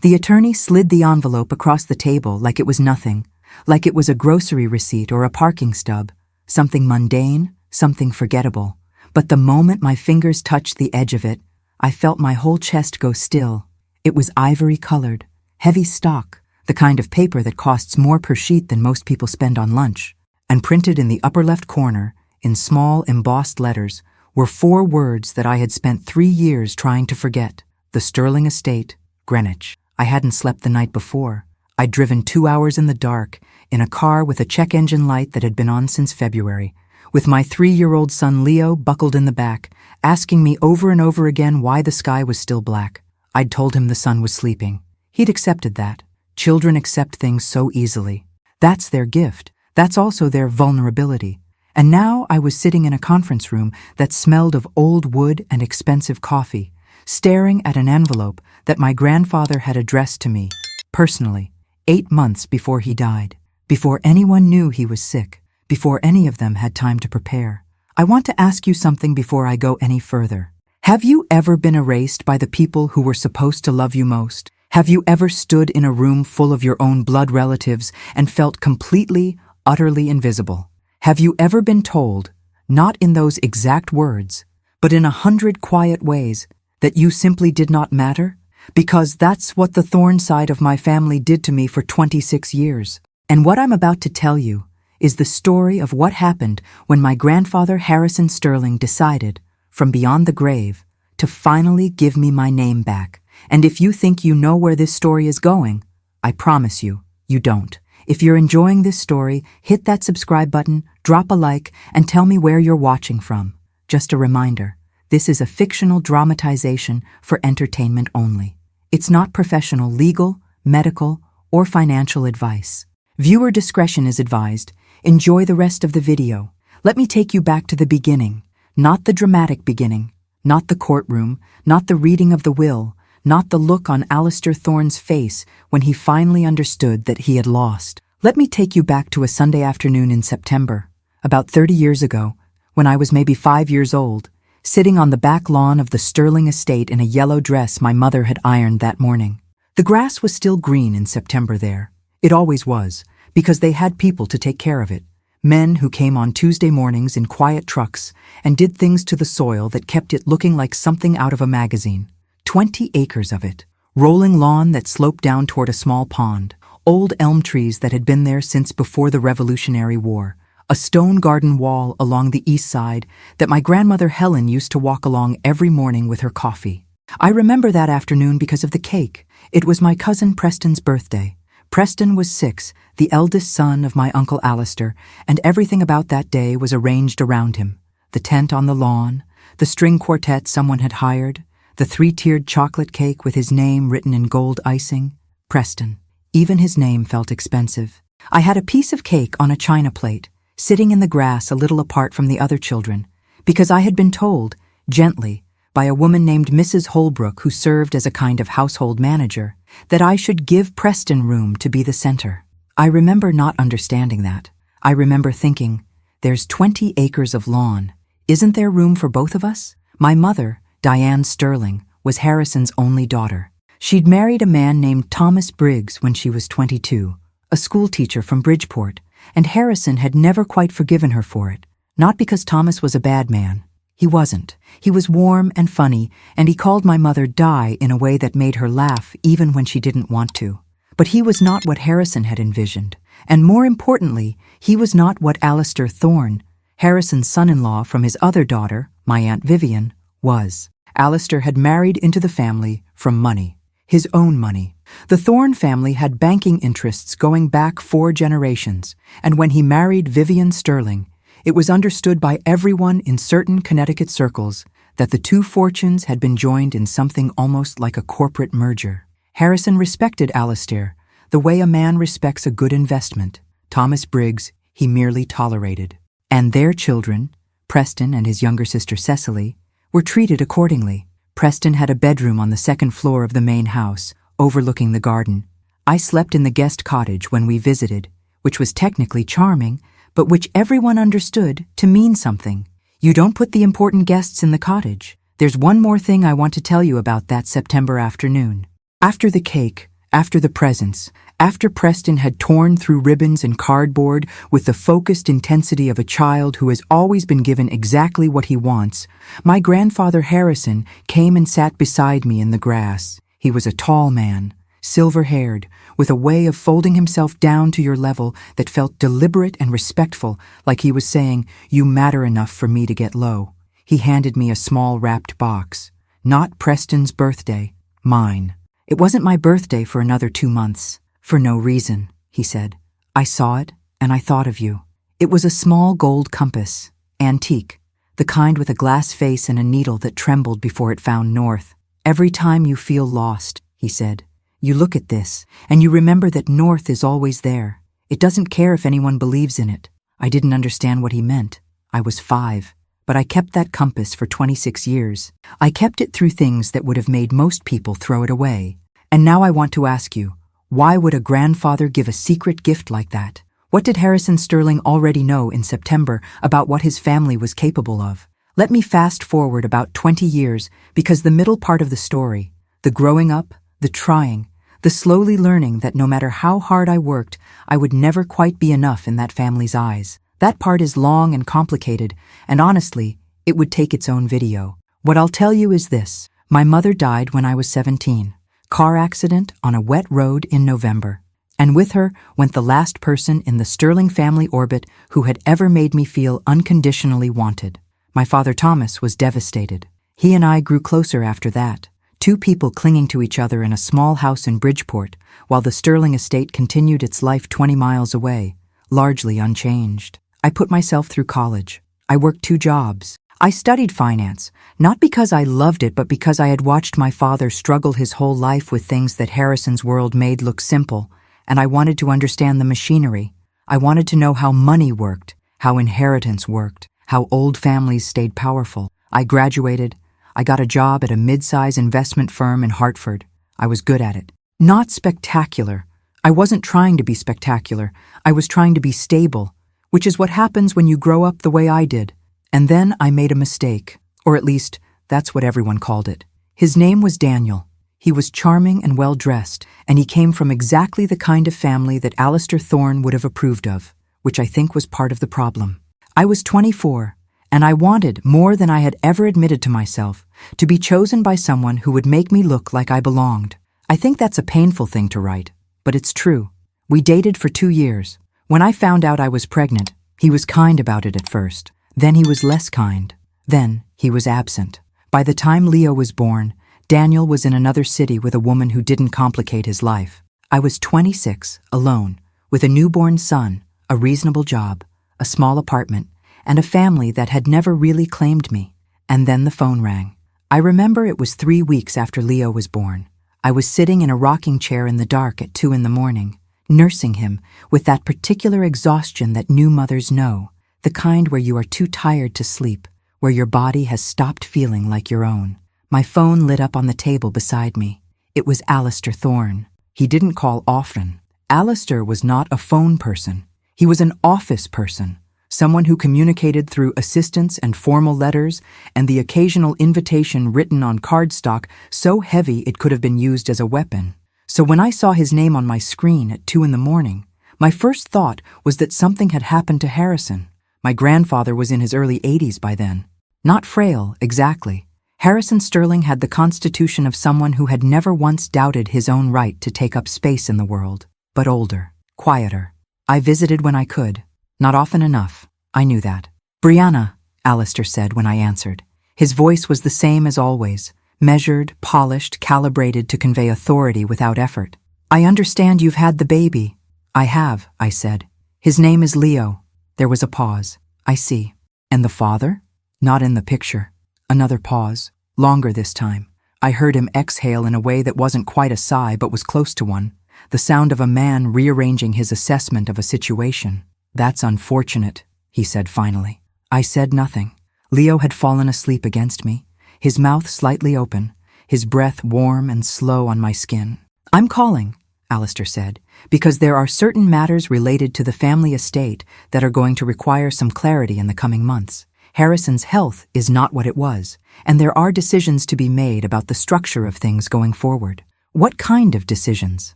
The attorney slid the envelope across the table like it was nothing, like it was a grocery receipt or a parking stub, something mundane, something forgettable. But the moment my fingers touched the edge of it, I felt my whole chest go still. It was ivory-colored, heavy stock, the kind of paper that costs more per sheet than most people spend on lunch. And printed in the upper left corner, in small embossed letters, were 4 words that I had spent 3 years trying to forget. The Sterling Estate, Greenwich. I hadn't slept the night before. I'd driven 2 hours in the dark, in a car with a check engine light that had been on since February, with my 3-year-old son Leo buckled in the back, asking me over and over again why the sky was still black. I'd told him the sun was sleeping. He'd accepted that. Children accept things so easily. That's their gift. That's also their vulnerability. And now I was sitting in a conference room that smelled of old wood and expensive coffee, staring at an envelope that my grandfather had addressed to me, personally, 8 months before he died, before anyone knew he was sick, before any of them had time to prepare. I want to ask you something before I go any further. Have you ever been erased by the people who were supposed to love you most? Have you ever stood in a room full of your own blood relatives and felt completely, utterly invisible? Have you ever been told, not in those exact words, but in 100 quiet ways, that you simply did not matter? Because that's what the thorn side of my family did to me for 26 years. And what I'm about to tell you is the story of what happened when my grandfather Harrison Sterling decided, from beyond the grave, to finally give me my name back. And if you think you know where this story is going, I promise you, you don't. If you're enjoying this story, hit that subscribe button, drop a like, and tell me where you're watching from. Just a reminder, this is a fictional dramatization for entertainment only. It's not professional legal, medical, or financial advice. Viewer discretion is advised. Enjoy the rest of the video. Let me take you back to the beginning, not the dramatic beginning, not the courtroom, not the reading of the will, not the look on Alistair Thorne's face when he finally understood that he had lost. Let me take you back to a Sunday afternoon in September, about 30 years ago, when I was maybe 5 years old, sitting on the back lawn of the Sterling estate in a yellow dress my mother had ironed that morning. The grass was still green in September there. It always was, because they had people to take care of it. Men who came on Tuesday mornings in quiet trucks and did things to the soil that kept it looking like something out of a magazine. 20 acres of it. Rolling lawn that sloped down toward a small pond. Old elm trees that had been there since before the Revolutionary War. A stone garden wall along the east side that my grandmother Helen used to walk along every morning with her coffee. I remember that afternoon because of the cake. It was my cousin Preston's birthday. Preston was 6, the eldest son of my Uncle Alistair, and everything about that day was arranged around him. The tent on the lawn, the string quartet someone had hired, the 3-tiered chocolate cake with his name written in gold icing. Preston. Even his name felt expensive. I had a piece of cake on a china plate, sitting in the grass a little apart from the other children, because I had been told, gently, by a woman named Mrs. Holbrook who served as a kind of household manager, that I should give Preston room to be the center. I remember not understanding that. I remember thinking, there's 20 acres of lawn. Isn't there room for both of us? My mother, Diane Sterling, was Harrison's only daughter. She'd married a man named Thomas Briggs when she was 22, a schoolteacher from Bridgeport, and Harrison had never quite forgiven her for it. Not because Thomas was a bad man. He wasn't. He was warm and funny, and he called my mother Di in a way that made her laugh even when she didn't want to. But he was not what Harrison had envisioned, and more importantly, he was not what Alistair Thorne, Harrison's son-in-law from his other daughter, my Aunt Vivian, was. Alistair had married into the family from money. His own money. The Thorne family had banking interests going back 4 generations, and when he married Vivian Sterling, it was understood by everyone in certain Connecticut circles that the 2 fortunes had been joined in something almost like a corporate merger. Harrison respected Alistair the way a man respects a good investment. Thomas Briggs he merely tolerated. And their children, Preston and his younger sister Cecily, were treated accordingly. Preston had a bedroom on the 2nd floor of the main house, overlooking the garden. I slept in the guest cottage when we visited, which was technically charming, but which everyone understood to mean something. You don't put the important guests in the cottage. There's one more thing I want to tell you about that September afternoon. After the cake, After the presents, after Preston had torn through ribbons and cardboard with the focused intensity of a child who has always been given exactly what he wants, my grandfather Harrison came and sat beside me in the grass. He was a tall man, silver-haired, with a way of folding himself down to your level that felt deliberate and respectful, like he was saying, "You matter enough for me to get low." He handed me a small wrapped box. Not Preston's birthday, mine. It wasn't my birthday for another 2 months. For no reason, he said. I saw it, and I thought of you. It was a small gold compass, antique, the kind with a glass face and a needle that trembled before it found north. Every time you feel lost, he said, you look at this, and you remember that north is always there. It doesn't care if anyone believes in it. I didn't understand what he meant. I was 5. But I kept that compass for 26 years. I kept it through things that would have made most people throw it away. And now I want to ask you, why would a grandfather give a secret gift like that? What did Harrison Sterling already know in September about what his family was capable of? Let me fast forward about 20 years, because the middle part of the story, the growing up, the trying, the slowly learning that no matter how hard I worked, I would never quite be enough in that family's eyes. That part is long and complicated, and honestly, it would take its own video. What I'll tell you is this. My mother died when I was 17. Car accident on a wet road in November. And with her went the last person in the Sterling family orbit who had ever made me feel unconditionally wanted. My father Thomas was devastated. He and I grew closer after that, 2 people clinging to each other in a small house in Bridgeport, while the Sterling estate continued its life 20 miles away, largely unchanged. I put myself through college. I worked 2 jobs. I studied finance, not because I loved it, but because I had watched my father struggle his whole life with things that Harrison's world made look simple, and I wanted to understand the machinery. I wanted to know how money worked, how inheritance worked, how old families stayed powerful. I graduated. I got a job at a mid-size investment firm in Hartford. I was good at it. Not spectacular. I wasn't trying to be spectacular. I was trying to be stable, which is what happens when you grow up the way I did. And then I made a mistake, or at least that's what everyone called it. His name was Daniel. He was charming and well-dressed, and he came from exactly the kind of family that Alistair Thorne would have approved of, which I think was part of the problem. I was 24, and I wanted, more than I had ever admitted to myself, to be chosen by someone who would make me look like I belonged. I think that's a painful thing to write, but it's true. We dated for 2 years. When I found out I was pregnant, he was kind about it at first. Then he was less kind. Then he was absent. By the time Leo was born, Daniel was in another city with a woman who didn't complicate his life. I was 26, alone, with a newborn son, a reasonable job, a small apartment, and a family that had never really claimed me. And then the phone rang. I remember it was 3 weeks after Leo was born. I was sitting in a rocking chair in the dark at 2 a.m, nursing him with that particular exhaustion that new mothers know, the kind where you are too tired to sleep, where your body has stopped feeling like your own. My phone lit up on the table beside me. It was Alistair Thorne. He didn't call often. Alistair was not a phone person. He was an office person, someone who communicated through assistants and formal letters and the occasional invitation written on cardstock so heavy it could have been used as a weapon. So when I saw his name on my screen at 2 a.m, my first thought was that something had happened to Harrison. My grandfather was in his early 80s by then. Not frail, exactly. Harrison Sterling had the constitution of someone who had never once doubted his own right to take up space in the world, but older, quieter. I visited when I could. Not often enough. I knew that. "Brianna," Alistair said when I answered. His voice was the same as always, measured, polished, calibrated to convey authority without effort. "I understand you've had the baby." "I have," I said. "His name is Leo." There was a pause. "I see. And the father?" "Not in the picture." Another pause, longer this time. I heard him exhale in a way that wasn't quite a sigh but was close to one, the sound of a man rearranging his assessment of a situation. "That's unfortunate," he said finally. I said nothing. Leo had fallen asleep against me, his mouth slightly open, his breath warm and slow on my skin. "I'm calling," Alistair said, "because there are certain matters related to the family estate that are going to require some clarity in the coming months. Harrison's health is not what it was, and there are decisions to be made about the structure of things going forward." "What kind of decisions?"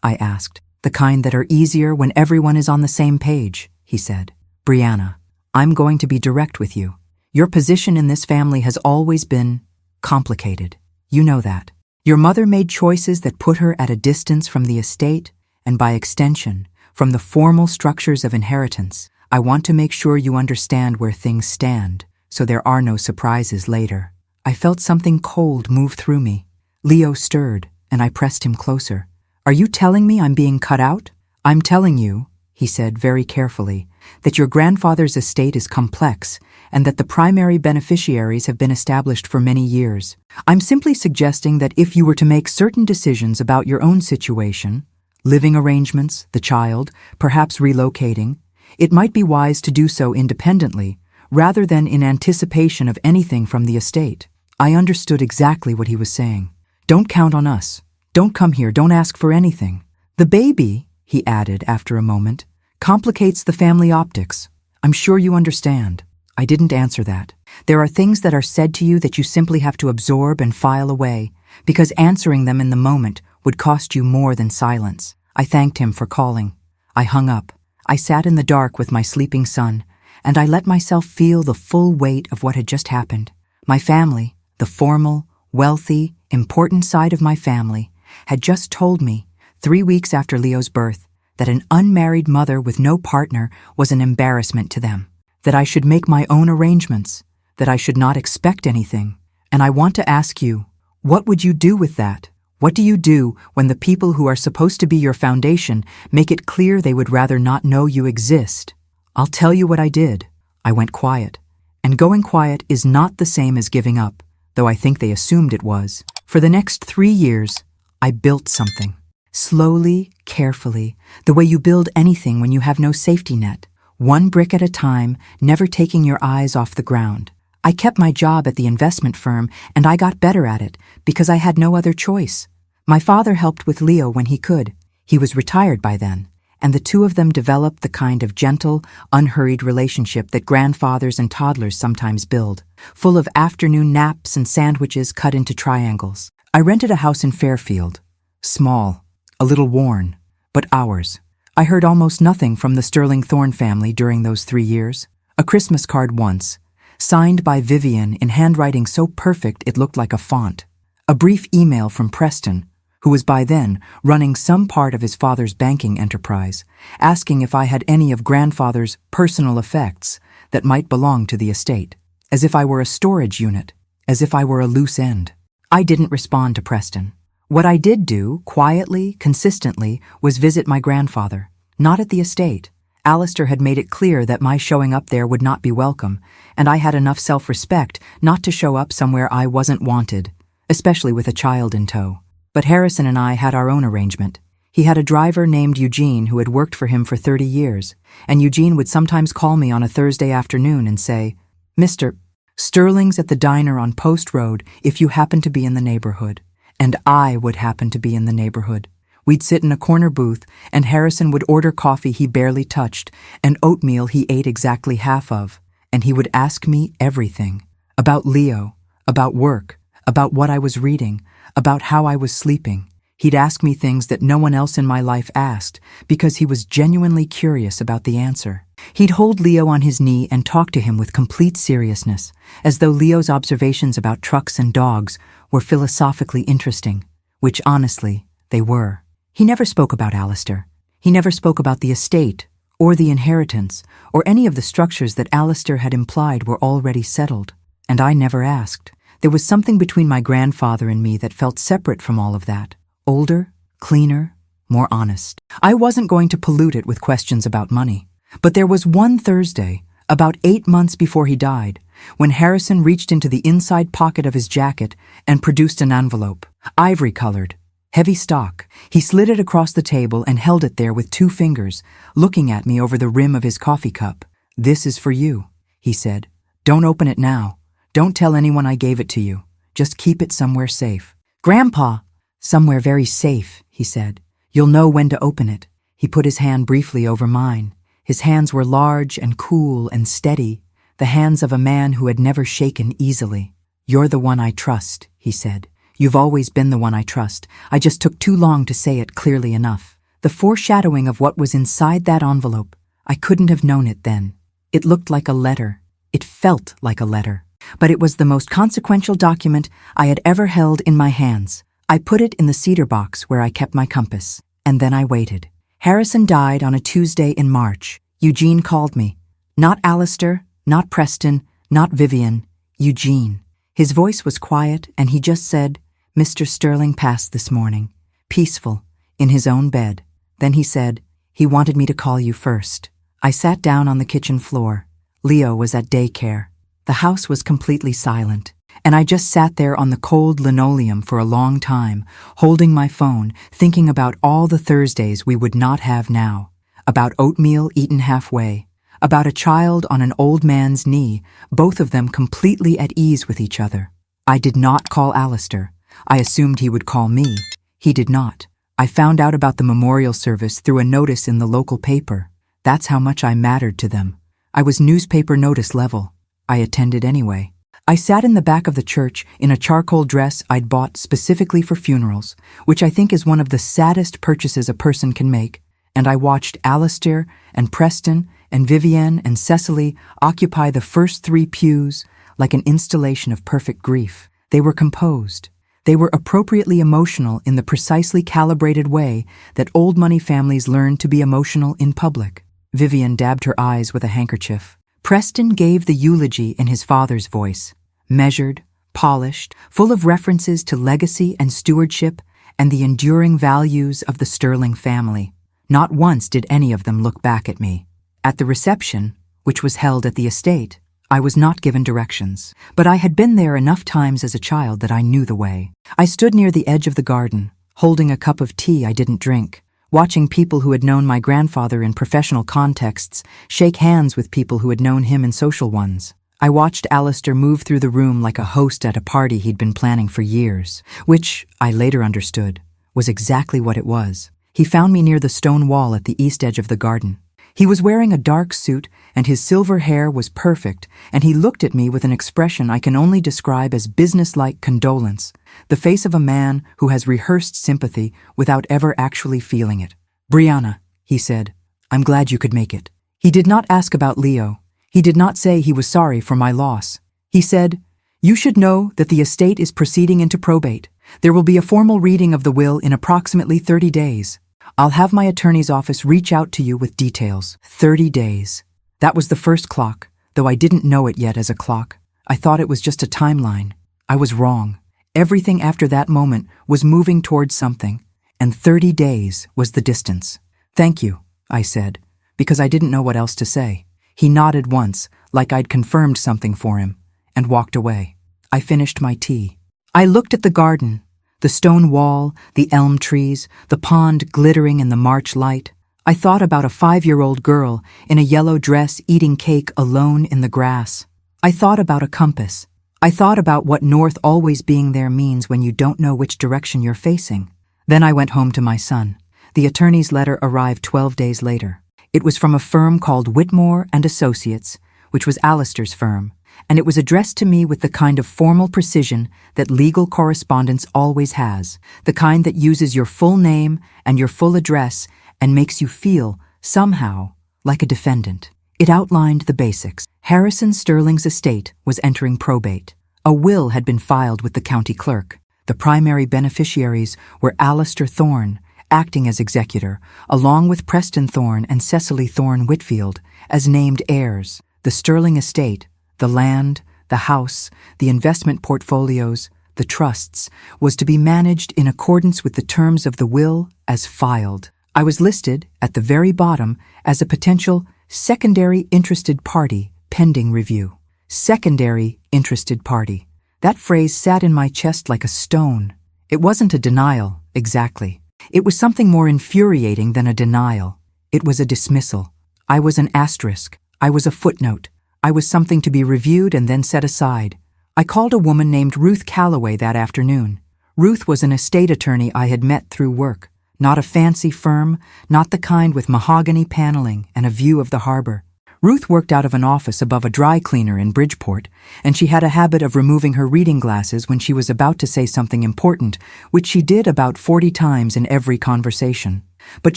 I asked. The kind that are easier when everyone is on the same page, he said. Brianna, I'm going to be direct with you. Your position in this family has always been complicated. You know that. Your mother made choices that put her at a distance from the estate and, by extension, from the formal structures of inheritance. I want to make sure you understand where things stand, so there are no surprises later. I felt something cold move through me. Leo stirred, and I pressed him closer. Are you telling me I'm being cut out? I'm telling you, he said very carefully, that your grandfather's estate is complex and that the primary beneficiaries have been established for many years. I'm simply suggesting that if you were to make certain decisions about your own situation, living arrangements, the child, perhaps relocating, it might be wise to do so independently, rather than in anticipation of anything from the estate. I understood exactly what he was saying. Don't count on us. Don't come here, don't ask for anything. The baby, he added after a moment, complicates the family optics. I'm sure you understand. I didn't answer that. There are things that are said to you that you simply have to absorb and file away, because answering them in the moment would cost you more than silence. I thanked him for calling. I hung up. I sat in the dark with my sleeping son, and I let myself feel the full weight of what had just happened. My family, the formal, wealthy, important side of my family, had just told me, 3 weeks after Leo's birth, that an unmarried mother with no partner was an embarrassment to them, that I should make my own arrangements, that I should not expect anything. And I want to ask you, what would you do with that? What do you do when the people who are supposed to be your foundation make it clear they would rather not know you exist? I'll tell you what I did. I went quiet. And going quiet is not the same as giving up, though I think they assumed it was. For the next 3 years, I built something. Slowly, carefully, the way you build anything when you have no safety net. One brick at a time, never taking your eyes off the ground. I kept my job at the investment firm, and I got better at it because I had no other choice. My father helped with Leo when he could. He was retired by then, and the two of them developed the kind of gentle, unhurried relationship that grandfathers and toddlers sometimes build, full of afternoon naps and sandwiches cut into triangles. I rented a house in Fairfield. Small, a little worn, but ours. I heard almost nothing from the Sterling Thorne family during those 3 years. A Christmas card once, signed by Vivian in handwriting so perfect it looked like a font. A brief email from Preston, who was by then running some part of his father's banking enterprise, asking if I had any of grandfather's personal effects that might belong to the estate, as if I were a storage unit, as if I were a loose end. I didn't respond to Preston. What I did do, quietly, consistently, was visit my grandfather, not at the estate. Alistair had made it clear that my showing up there would not be welcome, and I had enough self-respect not to show up somewhere I wasn't wanted, especially with a child in tow. But Harrison and I had our own arrangement. He had a driver named Eugene who had worked for him for 30 years, and Eugene would sometimes call me on a Thursday afternoon and say, "Mr. Sterling's at the diner on Post Road if you happen to be in the neighborhood." And I would happen to be in the neighborhood. We'd sit in a corner booth, and Harrison would order coffee he barely touched and oatmeal he ate exactly half of, and he would ask me everything. About Leo, about work, about what I was reading, about how I was sleeping. He'd ask me things that no one else in my life asked because he was genuinely curious about the answer. He'd hold Leo on his knee and talk to him with complete seriousness, as though Leo's observations about trucks and dogs were philosophically interesting, which honestly, they were. He never spoke about Alistair. He never spoke about the estate, or the inheritance, or any of the structures that Alistair had implied were already settled. And I never asked. There was something between my grandfather and me that felt separate from all of that. Older, cleaner, more honest. I wasn't going to pollute it with questions about money. But there was one Thursday, about 8 months before he died, when Harrison reached into the inside pocket of his jacket and produced an envelope, ivory-colored, heavy stock. He slid it across the table and held it there with 2 fingers, looking at me over the rim of his coffee cup. "This is for you," he said. "Don't open it now. Don't tell anyone I gave it to you. Just keep it somewhere safe." "Grandpa!" "Somewhere very safe," he said. "You'll know when to open it." He put his hand briefly over mine. His hands were large and cool and steady, the hands of a man who had never shaken easily. "You're the one I trust," he said. You've always been the one I trust. I just took too long to say it clearly enough. The foreshadowing of what was inside that envelope, I couldn't have known it then. It looked like a letter. It felt like a letter. But it was the most consequential document I had ever held in my hands. I put it in the cedar box where I kept my compass. And then I waited. Harrison died on a Tuesday in March. Eugene called me. Not Alistair, not Preston, not Vivian. Eugene. His voice was quiet, and he just said, "Mr. Sterling passed this morning. Peaceful, in his own bed." Then he said, "He wanted me to call you first." I sat down on the kitchen floor. Leo was at daycare. The house was completely silent, and I just sat there on the cold linoleum for a long time, holding my phone, thinking about all the Thursdays we would not have now, about oatmeal eaten halfway, about a child on an old man's knee, both of them completely at ease with each other. I did not call Alistair. I assumed he would call me. He did not. I found out about the memorial service through a notice in the local paper. That's how much I mattered to them. I was newspaper notice level. I attended anyway. I sat in the back of the church in a charcoal dress I'd bought specifically for funerals, which I think is one of the saddest purchases a person can make, and I watched Alistair and Preston and Vivienne and Cecily occupy the first 3 pews like an installation of perfect grief. They were composed. They were appropriately emotional in the precisely calibrated way that old money families learn to be emotional in public. Vivian dabbed her eyes with a handkerchief. Preston gave the eulogy in his father's voice, measured, polished, full of references to legacy and stewardship and the enduring values of the Sterling family. Not once did any of them look back at me. At the reception, which was held at the estate, I was not given directions, but I had been there enough times as a child that I knew the way. I stood near the edge of the garden, holding a cup of tea I didn't drink, watching people who had known my grandfather in professional contexts shake hands with people who had known him in social ones. I watched Alistair move through the room like a host at a party he'd been planning for years, which, I later understood, was exactly what it was. He found me near the stone wall at the east edge of the garden. He was wearing a dark suit, and his silver hair was perfect, and he looked at me with an expression I can only describe as businesslike condolence, the face of a man who has rehearsed sympathy without ever actually feeling it. "Brianna," he said, "I'm glad you could make it." He did not ask about Leo. He did not say he was sorry for my loss. He said, "You should know that the estate is proceeding into probate. There will be a formal reading of the will in approximately 30 days. I'll have my attorney's office reach out to you with details." 30 days. That was the first clock, though I didn't know it yet as a clock. I thought it was just a timeline. I was wrong. Everything after that moment was moving towards something, and 30 days was the distance. "Thank you," I said, because I didn't know what else to say. He nodded once, like I'd confirmed something for him, and walked away. I finished my tea. I looked at the garden. The stone wall, the elm trees, the pond glittering in the March light. I thought about a 5-year-old girl in a yellow dress eating cake alone in the grass. I thought about a compass. I thought about what north always being there means when you don't know which direction you're facing. Then I went home to my son. The attorney's letter arrived 12 days later. It was from a firm called Whitmore and Associates, which was Alistair's firm, and it was addressed to me with the kind of formal precision that legal correspondence always has, the kind that uses your full name and your full address and makes you feel, somehow, like a defendant. It outlined the basics. Harrison Sterling's estate was entering probate. A will had been filed with the county clerk. The primary beneficiaries were Alistair Thorne, acting as executor, along with Preston Thorne and Cecily Thorne Whitfield, as named heirs. The Sterling estate, the land, the house, the investment portfolios, the trusts, was to be managed in accordance with the terms of the will as filed. I was listed, at the very bottom, as a potential secondary interested party pending review. Secondary interested party. That phrase sat in my chest like a stone. It wasn't a denial, exactly. It was something more infuriating than a denial. It was a dismissal. I was an asterisk. I was a footnote. I was something to be reviewed and then set aside. I called a woman named Ruth Calloway that afternoon. Ruth was an estate attorney I had met through work. Not a fancy firm, not the kind with mahogany paneling and a view of the harbor. Ruth worked out of an office above a dry cleaner in Bridgeport, and she had a habit of removing her reading glasses when she was about to say something important, which she did about 40 times in every conversation. But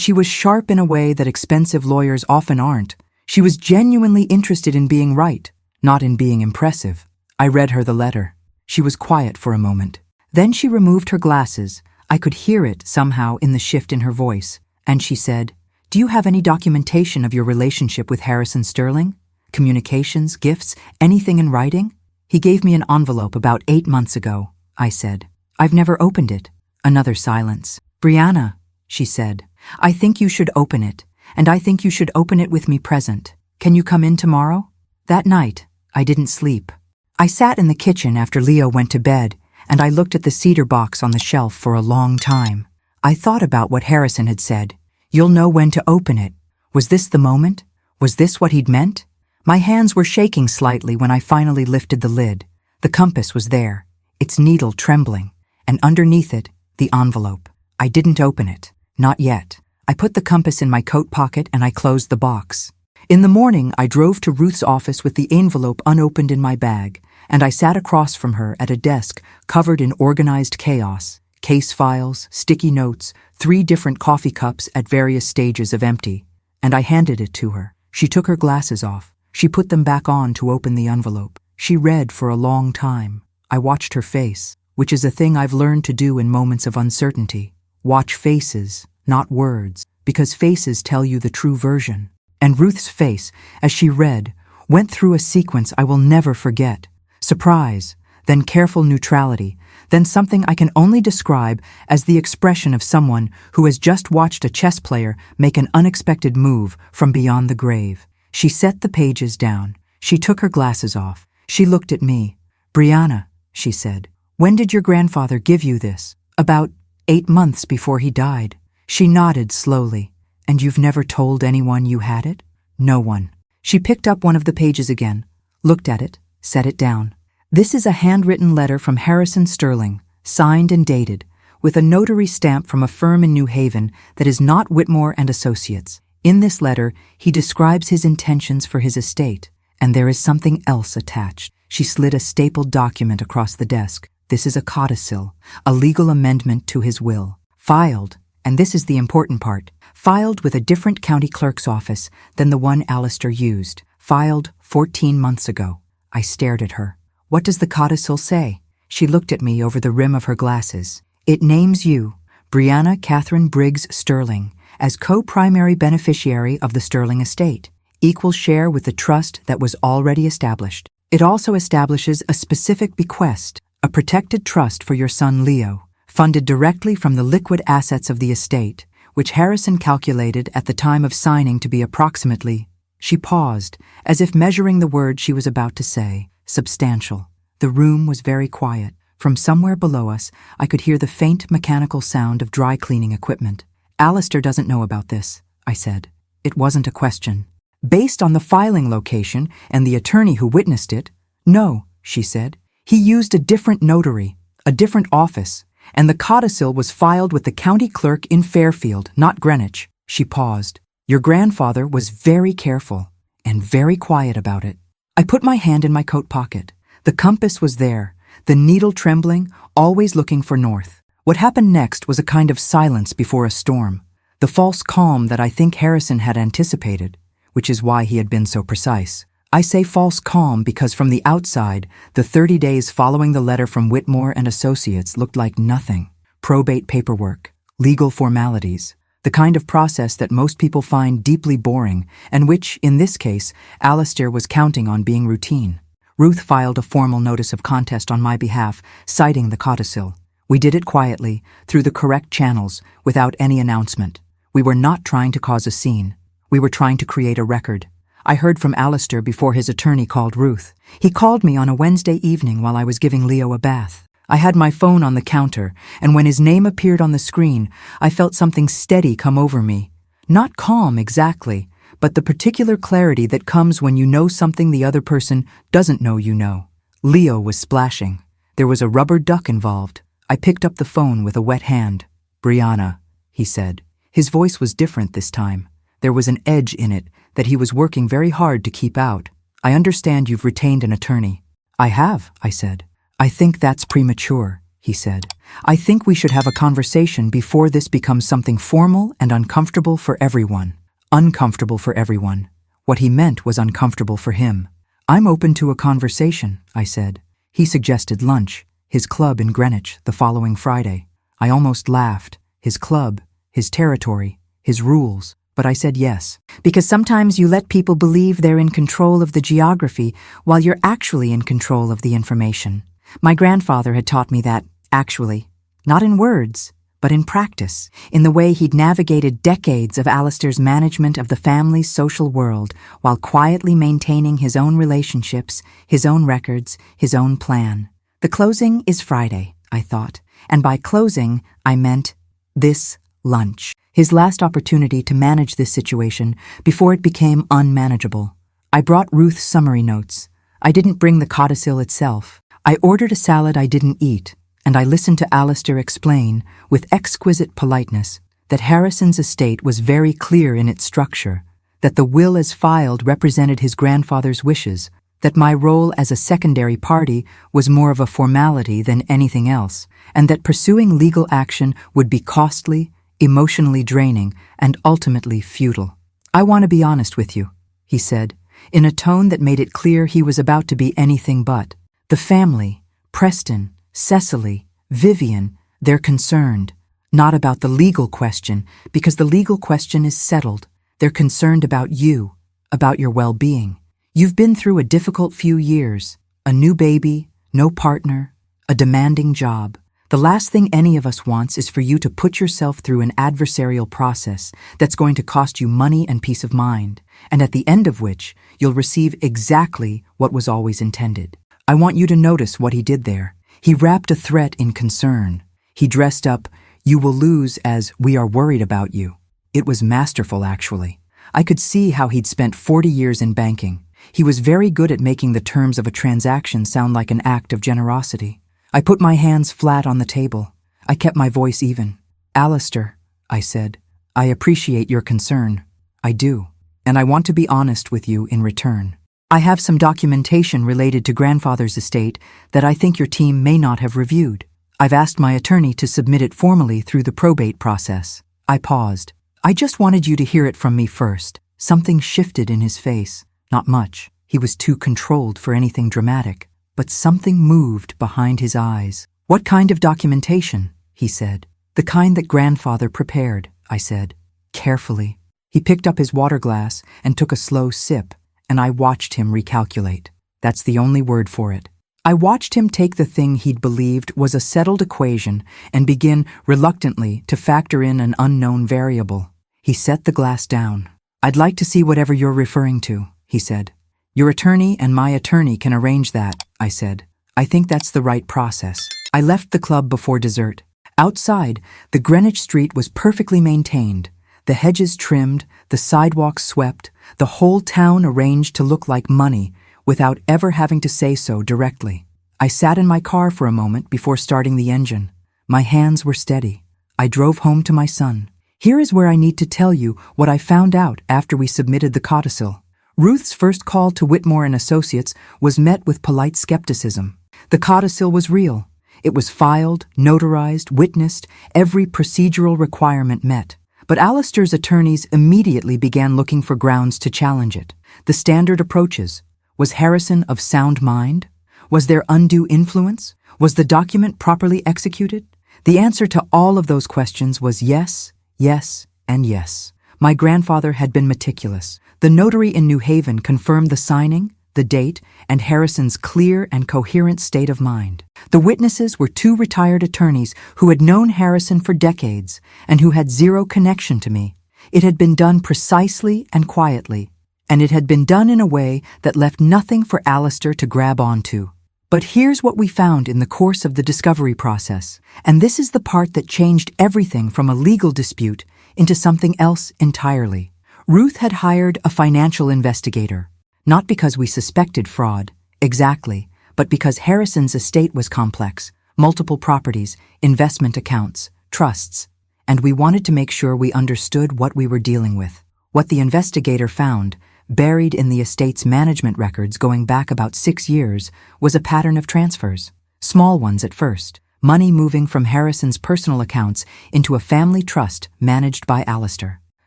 she was sharp in a way that expensive lawyers often aren't. She was genuinely interested in being right, not in being impressive. I read her the letter. She was quiet for a moment. Then she removed her glasses. I could hear it somehow in the shift in her voice. And she said, "Do you have any documentation of your relationship with Harrison Sterling? Communications, gifts, anything in writing?" "He gave me an envelope about 8 months ago," I said. "I've never opened it." Another silence. "Brianna," she said, "I think you should open it, and I think you should open it with me present. Can you come in tomorrow?" That night, I didn't sleep. I sat in the kitchen after Leo went to bed, and I looked at the cedar box on the shelf for a long time. I thought about what Harrison had said. "You'll know when to open it." Was this the moment? Was this what he'd meant? My hands were shaking slightly when I finally lifted the lid. The compass was there, its needle trembling, and underneath it, the envelope. I didn't open it. Not yet. I put the compass in my coat pocket and I closed the box. In the morning, I drove to Ruth's office with the envelope unopened in my bag, and I sat across from her at a desk covered in organized chaos. Case files, sticky notes, 3 different coffee cups at various stages of empty. And I handed it to her. She took her glasses off. She put them back on to open the envelope. She read for a long time. I watched her face, which is a thing I've learned to do in moments of uncertainty. Watch faces, not words, because faces tell you the true version. And Ruth's face, as she read, went through a sequence I will never forget. Surprise, then careful neutrality, then something I can only describe as the expression of someone who has just watched a chess player make an unexpected move from beyond the grave. She set the pages down. She took her glasses off. She looked at me. "Brianna," she said, "when did your grandfather give you this?" "About 8 months before he died." She nodded slowly. "And you've never told anyone you had it?" "No one." She picked up one of the pages again, looked at it, set it down. "This is a handwritten letter from Harrison Sterling, signed and dated, with a notary stamp from a firm in New Haven that is not Whitmore and Associates. In this letter, he describes his intentions for his estate, and there is something else attached." She slid a stapled document across the desk. "This is a codicil, a legal amendment to his will. Filed, and this is the important part, filed with a different county clerk's office than the one Alistair used. Filed 14 months ago." I stared at her. "What does the codicil say?" She looked at me over the rim of her glasses. "It names you, Brianna Catherine Briggs Sterling, as co-primary beneficiary of the Sterling estate, equal share with the trust that was already established. It also establishes a specific bequest, a protected trust for your son Leo, funded directly from the liquid assets of the estate, which Harrison calculated at the time of signing to be approximately—" She paused, as if measuring the word she was about to say. "Substantial." The room was very quiet. From somewhere below us, I could hear the faint mechanical sound of dry cleaning equipment. "Alistair doesn't know about this," I said. It wasn't a question. "Based on the filing location and the attorney who witnessed it, no," she said. "He used a different notary, a different office, and the codicil was filed with the county clerk in Fairfield, not Greenwich." She paused. "Your grandfather was very careful and very quiet about it." I put my hand in my coat pocket. The compass was there, the needle trembling, always looking for north. What happened next was a kind of silence before a storm, the false calm that I think Harrison had anticipated, which is why he had been so precise. I say false calm because from the outside, the 30 days following the letter from Whitmore and Associates looked like nothing. Probate paperwork, legal formalities, the kind of process that most people find deeply boring and which, in this case, Alistair was counting on being routine. Ruth filed a formal notice of contest on my behalf, citing the codicil. We did it quietly, through the correct channels, without any announcement. We were not trying to cause a scene. We were trying to create a record. I heard from Alistair before his attorney called Ruth. He called me on a Wednesday evening while I was giving Leo a bath. I had my phone on the counter, and when his name appeared on the screen, I felt something steady come over me. Not calm exactly, but the particular clarity that comes when you know something the other person doesn't know you know. Leo was splashing. There was a rubber duck involved. I picked up the phone with a wet hand. "Brianna," he said. His voice was different this time, There was an edge in it that he was working very hard to keep out. I understand you've retained an attorney. I have, I said. I think that's premature, he said. I think we should have a conversation before this becomes something formal and uncomfortable for everyone. Uncomfortable for everyone. What he meant was uncomfortable for him. I'm open to a conversation, I said. He suggested lunch, his club in Greenwich, the following Friday. I almost laughed. His club, his territory, his rules. But I said yes. Because sometimes you let people believe they're in control of the geography while you're actually in control of the information. My grandfather had taught me that, actually. Not in words, but in practice, in the way he'd navigated decades of Alistair's management of the family's social world while quietly maintaining his own relationships, his own records, his own plan. The closing is Friday, I thought, and by closing, I meant this lunch. His last opportunity to manage this situation before it became unmanageable. I brought Ruth's summary notes. I didn't bring the codicil itself. I ordered a salad I didn't eat, and I listened to Alistair explain, with exquisite politeness, that Harrison's estate was very clear in its structure, that the will as filed represented his grandfather's wishes, that my role as a secondary party was more of a formality than anything else, and that pursuing legal action would be costly, emotionally draining, and ultimately futile. I want to be honest with you, he said, in a tone that made it clear he was about to be anything but. The family, Preston, Cecily, Vivian, they're concerned, not about the legal question, because the legal question is settled. They're concerned about you, about your well-being. You've been through a difficult few years, a new baby, no partner, a demanding job. The last thing any of us wants is for you to put yourself through an adversarial process that's going to cost you money and peace of mind, and at the end of which you'll receive exactly what was always intended. I want you to notice what he did there. He wrapped a threat in concern. He dressed up, "You will lose," as "we are worried about you." It was masterful, actually. I could see how he'd spent 40 years in banking. He was very good at making the terms of a transaction sound like an act of generosity. I put my hands flat on the table. I kept my voice even. "Alistair," I said, "I appreciate your concern. I do. And I want to be honest with you in return. I have some documentation related to grandfather's estate that I think your team may not have reviewed. I've asked my attorney to submit it formally through the probate process." I paused. "I just wanted you to hear it from me first." Something shifted in his face. Not much. He was too controlled for anything dramatic. But something moved behind his eyes. "What kind of documentation?" he said. "The kind that grandfather prepared," I said. "Carefully." He picked up his water glass and took a slow sip, and I watched him recalculate. That's the only word for it. I watched him take the thing he'd believed was a settled equation and begin, reluctantly, to factor in an unknown variable. He set the glass down. "I'd like to see whatever you're referring to," he said. "Your attorney and my attorney can arrange that," I said. "I think that's the right process." I left the club before dessert. Outside, the Greenwich street was perfectly maintained, the hedges trimmed, the sidewalks swept, the whole town arranged to look like money without ever having to say so directly. I sat in my car for a moment before starting the engine. My hands were steady. I drove home to my son. Here is where I need to tell you what I found out after we submitted the codicil. Ruth's first call to Whitmore and Associates was met with polite skepticism. The codicil was real. It was filed, notarized, witnessed, every procedural requirement met. But Alistair's attorneys immediately began looking for grounds to challenge it. The standard approaches. Was Harrison of sound mind? Was there undue influence? Was the document properly executed? The answer to all of those questions was yes, yes, and yes. My grandfather had been meticulous. The notary in New Haven confirmed the signing, the date, and Harrison's clear and coherent state of mind. The witnesses were two retired attorneys who had known Harrison for decades and who had zero connection to me. It had been done precisely and quietly, and it had been done in a way that left nothing for Alistair to grab onto. But here's what we found in the course of the discovery process, and this is the part that changed everything from a legal dispute into something else entirely. Ruth had hired a financial investigator, not because we suspected fraud, exactly, but because Harrison's estate was complex, multiple properties, investment accounts, trusts, and we wanted to make sure we understood what we were dealing with. What the investigator found, buried in the estate's management records going back about 6 years, was a pattern of transfers. Small ones at first. Money moving from Harrison's personal accounts into a family trust managed by Alistair.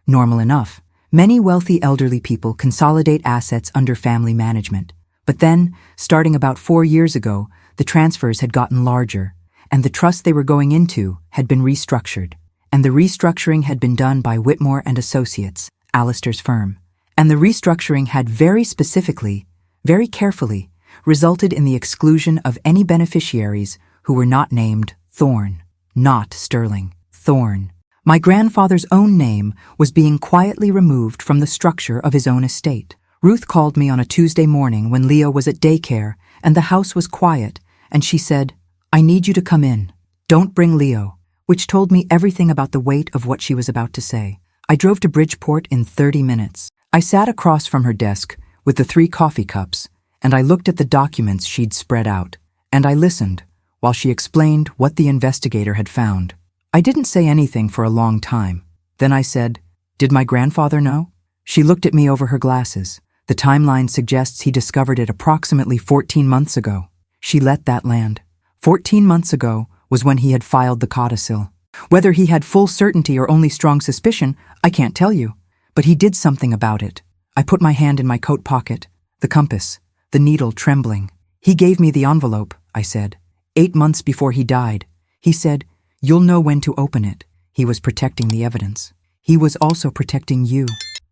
Normal enough. Many wealthy elderly people consolidate assets under family management. But then, starting about 4 years ago, the transfers had gotten larger, and the trust they were going into had been restructured. And the restructuring had been done by Whitmore and Associates, Alistair's firm. And the restructuring had very specifically, very carefully, resulted in the exclusion of any beneficiaries who were not named Thorne, not Sterling, Thorne. My grandfather's own name was being quietly removed from the structure of his own estate. Ruth called me on a Tuesday morning when Leo was at daycare and the house was quiet, and she said, "I need you to come in. Don't bring Leo," which told me everything about the weight of what she was about to say. I drove to Bridgeport in 30 minutes. I sat across from her desk with the 3 coffee cups, and I looked at the documents she'd spread out, and I listened while she explained what the investigator had found. I didn't say anything for a long time. Then I said, "Did my grandfather know?" She looked at me over her glasses. The timeline suggests he discovered it approximately 14 months ago. She let that land. 14 months ago was when he had filed the codicil. Whether he had full certainty or only strong suspicion, I can't tell you. But he did something about it. I put my hand in my coat pocket, the compass, the needle trembling. "He gave me the envelope," I said. 8 months before he died. He said, "You'll know when to open it." He was protecting the evidence. "He was also protecting you,"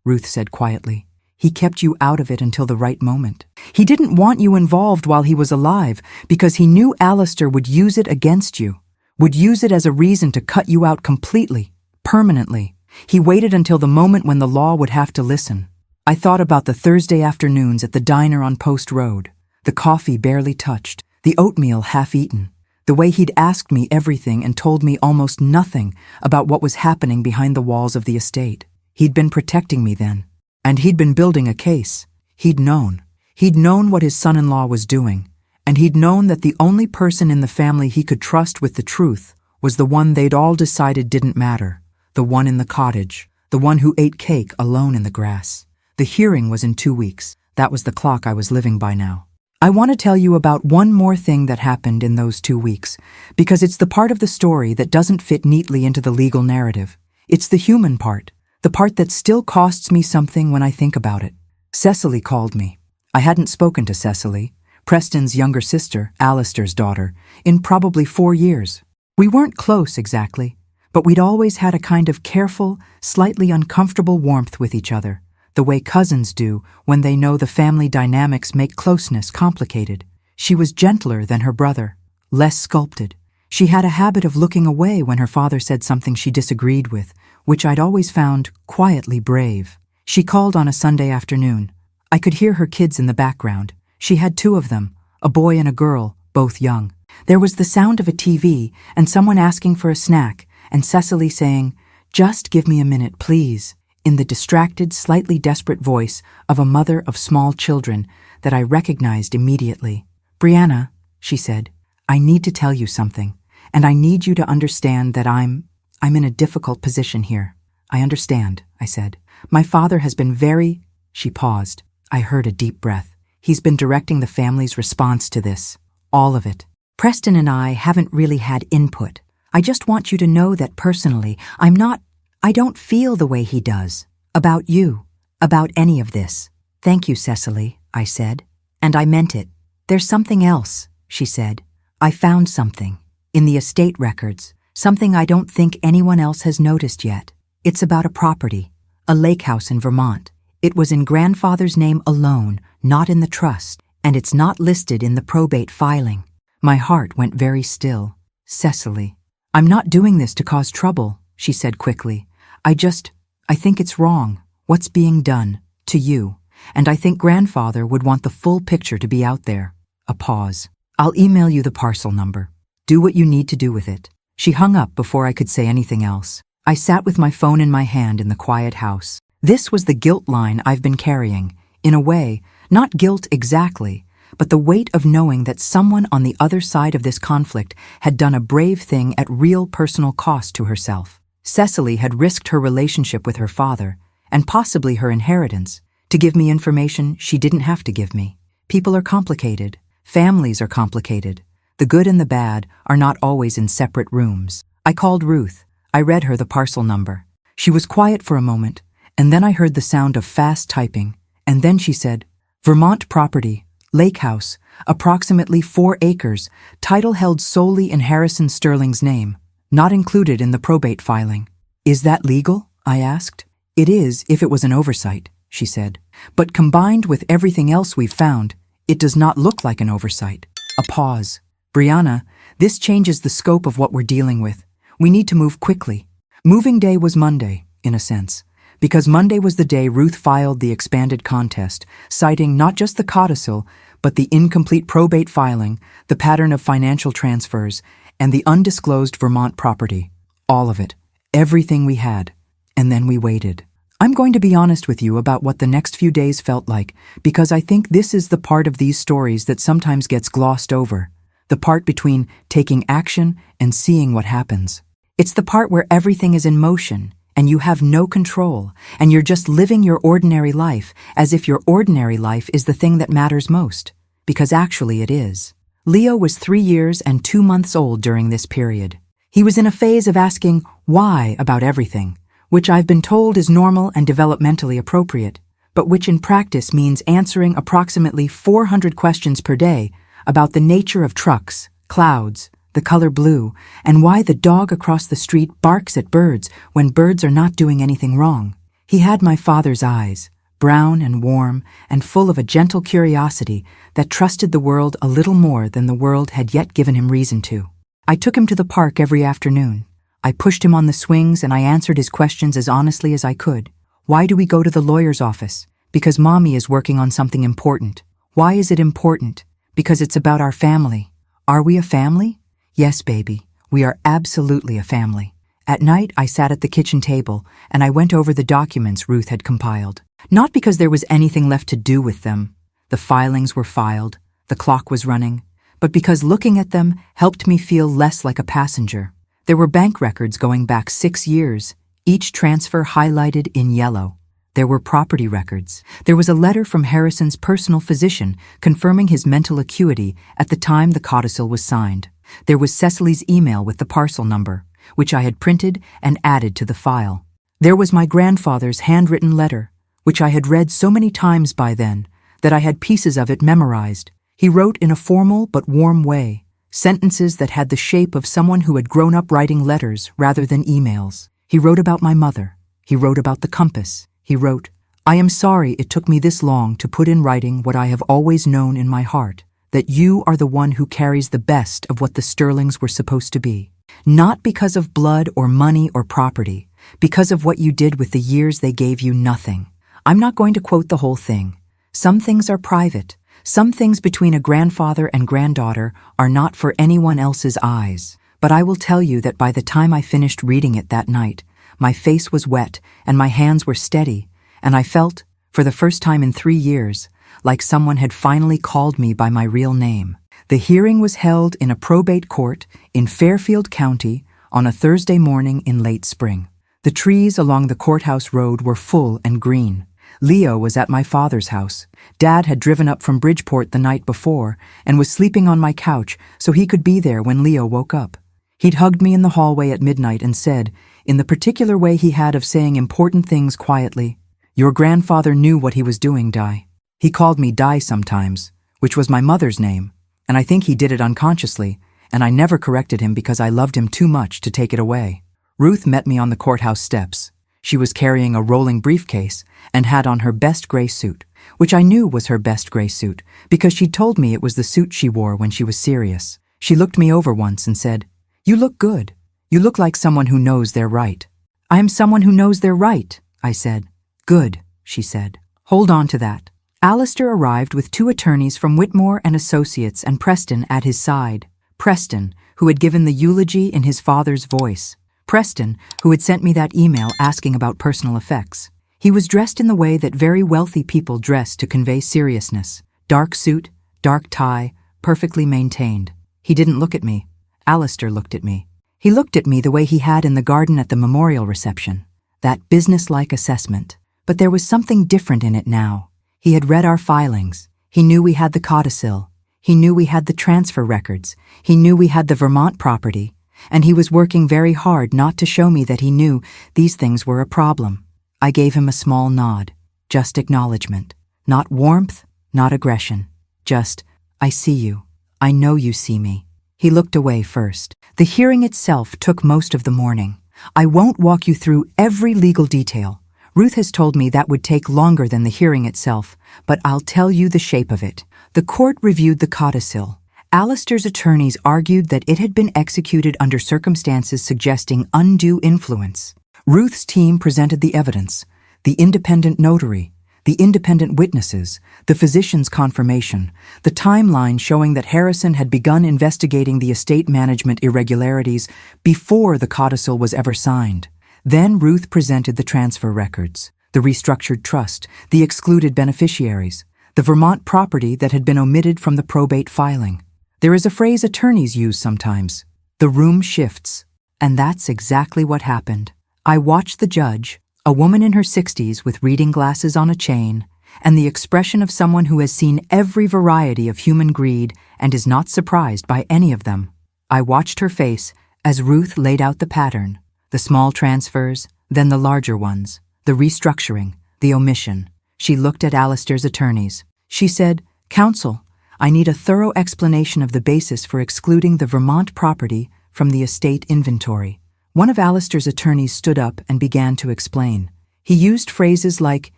Ruth said quietly. "He kept you out of it until the right moment. He didn't want you involved while he was alive because he knew Alistair would use it against you, would use it as a reason to cut you out completely, permanently. He waited until the moment when the law would have to listen." I thought about the Thursday afternoons at the diner on Post Road, the coffee barely touched, the oatmeal half-eaten, the way he'd asked me everything and told me almost nothing about what was happening behind the walls of the estate. He'd been protecting me then, and he'd been building a case. He'd known. He'd known what his son-in-law was doing, and he'd known that the only person in the family he could trust with the truth was the one they'd all decided didn't matter, the one in the cottage, the one who ate cake alone in the grass. The hearing was in 2 weeks. That was the clock I was living by now. I want to tell you about one more thing that happened in those 2 weeks, because it's the part of the story that doesn't fit neatly into the legal narrative. It's the human part, the part that still costs me something when I think about it. Cecily called me. I hadn't spoken to Cecily, Preston's younger sister, Alistair's daughter, in probably 4 years. We weren't close exactly, but we'd always had a kind of careful, slightly uncomfortable warmth with each other, the way cousins do when they know the family dynamics make closeness complicated. She was gentler than her brother, less sculpted. She had a habit of looking away when her father said something she disagreed with, which I'd always found quietly brave. She called on a Sunday afternoon. I could hear her kids in the background. She had 2 of them, a boy and a girl, both young. There was the sound of a TV and someone asking for a snack, and Cecily saying, "Just give me a minute, please," in the distracted, slightly desperate voice of a mother of small children that I recognized immediately. "Brianna," she said, "I need to tell you something, and I need you to understand that I'm in a difficult position here." "I understand," I said. "My father has been very—" She paused. I heard a deep breath. "He's been directing the family's response to this. All of it. Preston and I haven't really had input. I just want you to know that personally, I don't feel the way he does. About you. About any of this." "Thank you, Cecily," I said. And I meant it. "There's something else," she said. "I found something. In the estate records. Something I don't think anyone else has noticed yet. It's about a property. A lake house in Vermont. It was in grandfather's name alone, not in the trust. And it's not listed in the probate filing." My heart went very still. "Cecily, I'm not doing this to cause trouble," she said quickly. I think it's wrong, what's being done, to you, and I think grandfather would want the full picture to be out there." A pause. "I'll email you the parcel number. Do what you need to do with it." She hung up before I could say anything else. I sat with my phone in my hand in the quiet house. This was the guilt line I've been carrying. In a way, not guilt exactly, but the weight of knowing that someone on the other side of this conflict had done a brave thing at real personal cost to herself. Cecily had risked her relationship with her father, and possibly her inheritance, to give me information she didn't have to give me. People are complicated. Families are complicated. The good and the bad are not always in separate rooms. I called Ruth. I read her the parcel number. She was quiet for a moment, and then I heard the sound of fast typing, and then she said, Vermont property, lake house, approximately 4 acres, title held solely in Harrison Sterling's name, not included in the probate filing. Is that legal? I asked. It is if it was an oversight, she said. But combined with everything else we've found, it does not look like an oversight. A pause. Brianna, this changes the scope of what we're dealing with. We need to move quickly. Moving day was Monday, in a sense, because Monday was the day Ruth filed the expanded contest, citing not just the codicil, but the incomplete probate filing, the pattern of financial transfers, and the undisclosed Vermont property. All of it. Everything we had. And then we waited. I'm going to be honest with you about what the next few days felt like, because I think this is the part of these stories that sometimes gets glossed over. The part between taking action and seeing what happens. It's the part where everything is in motion, and you have no control, and you're just living your ordinary life as if your ordinary life is the thing that matters most, because actually it is. Leo was 3 years and 2 months old during this period. He was in a phase of asking why about everything, which I've been told is normal and developmentally appropriate, but which in practice means answering approximately 400 questions per day about the nature of trucks, clouds, the color blue, and why the dog across the street barks at birds when birds are not doing anything wrong. He had my father's eyes, brown and warm and full of a gentle curiosity that trusted the world a little more than the world had yet given him reason to. I took him to the park every afternoon. I pushed him on the swings and I answered his questions as honestly as I could. Why do we go to the lawyer's office? Because Mommy is working on something important. Why is it important? Because it's about our family. Are we a family? Yes, baby, we are absolutely a family. At night, I sat at the kitchen table and I went over the documents Ruth had compiled. Not because there was anything left to do with them. The filings were filed, the clock was running, but because looking at them helped me feel less like a passenger. There were bank records going back 6 years, each transfer highlighted in yellow. There were property records. There was a letter from Harrison's personal physician confirming his mental acuity at the time the codicil was signed. There was Cecily's email with the parcel number, which I had printed and added to the file. There was my grandfather's handwritten letter, which I had read so many times by then that I had pieces of it memorized. He wrote in a formal but warm way, sentences that had the shape of someone who had grown up writing letters rather than emails. He wrote about my mother. He wrote about the compass. He wrote, I am sorry it took me this long to put in writing what I have always known in my heart, that you are the one who carries the best of what the Sterlings were supposed to be. Not because of blood or money or property, because of what you did with the years they gave you nothing. I'm not going to quote the whole thing. Some things are private. Some things between a grandfather and granddaughter are not for anyone else's eyes. But I will tell you that by the time I finished reading it that night, my face was wet and my hands were steady, and I felt, for the first time in 3 years, like someone had finally called me by my real name. The hearing was held in a probate court in Fairfield County on a Thursday morning in late spring. The trees along the courthouse road were full and green. Leo was at my father's house. Dad had driven up from Bridgeport the night before and was sleeping on my couch so he could be there when Leo woke up. He'd hugged me in the hallway at midnight and said, in the particular way he had of saying important things quietly, your grandfather knew what he was doing, Di. He called me Di sometimes, which was my mother's name, and I think he did it unconsciously, and I never corrected him because I loved him too much to take it away. Ruth met me on the courthouse steps. She was carrying a rolling briefcase and had on her best gray suit, which I knew was her best gray suit because she'd told me it was the suit she wore when she was serious. She looked me over once and said, You look good. You look like someone who knows they're right. I am someone who knows they're right, I said. Good, she said. Hold on to that. Alistair arrived with 2 attorneys from Whitmore and Associates and Preston at his side. Preston, who had given the eulogy in his father's voice. Preston, who had sent me that email asking about personal effects. He was dressed in the way that very wealthy people dress to convey seriousness. Dark suit, dark tie, perfectly maintained. He didn't look at me. Alistair looked at me. He looked at me the way he had in the garden at the memorial reception. That businesslike assessment. But there was something different in it now. He had read our filings. He knew we had the codicil. He knew we had the transfer records. He knew we had the Vermont property. And he was working very hard not to show me that he knew these things were a problem. I gave him a small nod, just acknowledgement. Not warmth, not aggression. Just, I see you. I know you see me. He looked away first. The hearing itself took most of the morning. I won't walk you through every legal detail. Ruth has told me that would take longer than the hearing itself, but I'll tell you the shape of it. The court reviewed the codicil. Alistair's attorneys argued that it had been executed under circumstances suggesting undue influence. Ruth's team presented the evidence, the independent notary, the independent witnesses, the physician's confirmation, the timeline showing that Harrison had begun investigating the estate management irregularities before the codicil was ever signed. Then Ruth presented the transfer records, the restructured trust, the excluded beneficiaries, the Vermont property that had been omitted from the probate filing. There is a phrase attorneys use sometimes, the room shifts, and that's exactly what happened. I watched the judge, a woman in her 60s with reading glasses on a chain, and the expression of someone who has seen every variety of human greed and is not surprised by any of them. I watched her face as Ruth laid out the pattern, the small transfers, then the larger ones, the restructuring, the omission. She looked at Alistair's attorneys. She said, "Counsel, I need a thorough explanation of the basis for excluding the Vermont property from the estate inventory." One of Alistair's attorneys stood up and began to explain. He used phrases like